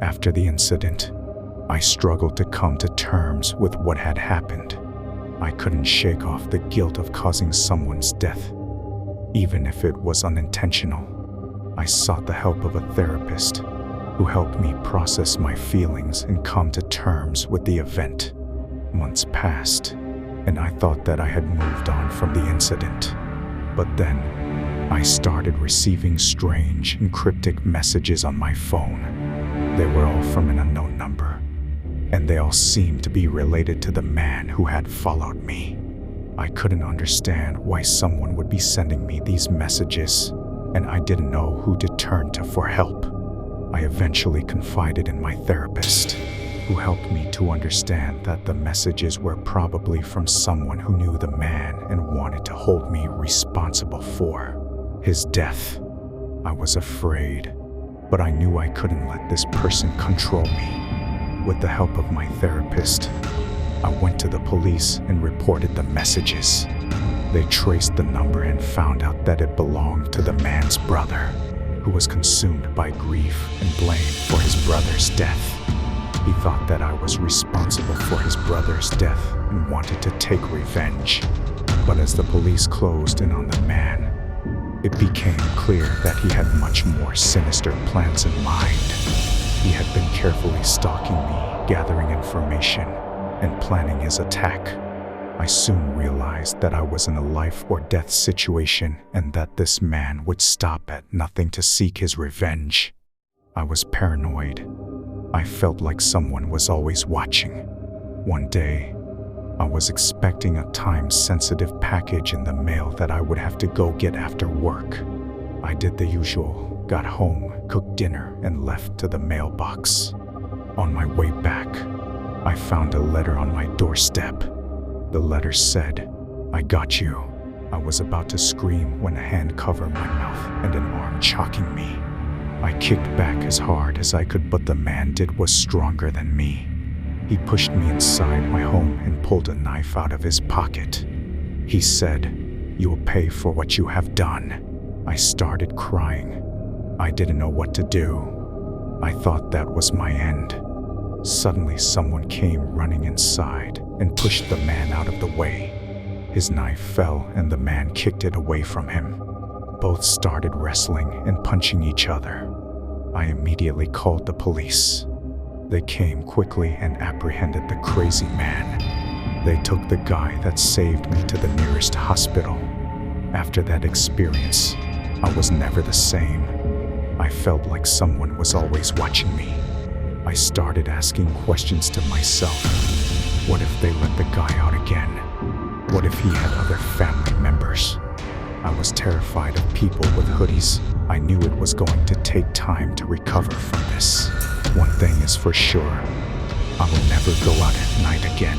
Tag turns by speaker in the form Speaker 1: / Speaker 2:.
Speaker 1: After the incident, I struggled to come to terms with what had happened. I couldn't shake off the guilt of causing someone's death, even if it was unintentional. I sought the help of a therapist who helped me process my feelings and come to terms with the event. Months passed, and I thought that I had moved on from the incident. But then, I started receiving strange and cryptic messages on my phone. They were all from an unknown number, and they all seemed to be related to the man who had followed me. I couldn't understand why someone would be sending me these messages, and I didn't know who to turn to for help. I eventually confided in my therapist, who helped me to understand that the messages were probably from someone who knew the man and wanted to hold me responsible for his death. I was afraid, but I knew I couldn't let this person control me. With the help of my therapist, I went to the police and reported the messages. They traced the number and found out that it belonged to the man's brother, who was consumed by grief and blame for his brother's death. He thought that I was responsible for his brother's death and wanted to take revenge. But as the police closed in on the man, it became clear that he had much more sinister plans in mind. He had been carefully stalking me, gathering information, and planning his attack. I soon realized that I was in a life or death situation and that this man would stop at nothing to seek his revenge. I was paranoid. I felt like someone was always watching. One day, I was expecting a time-sensitive package in the mail that I would have to go get after work. I did the usual, got home, cooked dinner, and left to the mailbox. On my way back, I found a letter on my doorstep. The letter said, "I got you." I was about to scream when a hand covered my mouth and an arm choking me. I kicked back as hard as I could, but the man did was stronger than me. He pushed me inside my home and pulled a knife out of his pocket. He said, "You will pay for what you have done." I started crying. I didn't know what to do. I thought that was my end. Suddenly, someone came running inside and pushed the man out of the way. His knife fell and the man kicked it away from him. Both started wrestling and punching each other. I immediately called the police. They came quickly and apprehended the crazy man. They took the guy that saved me to the nearest hospital. After that experience, I was never the same. I felt like someone was always watching me. I started asking questions to myself. What if they let the guy out again? What if he had other family members? I was terrified of people with hoodies. I knew it was going to take time to recover from this. One thing is for sure, I will never go out at night again.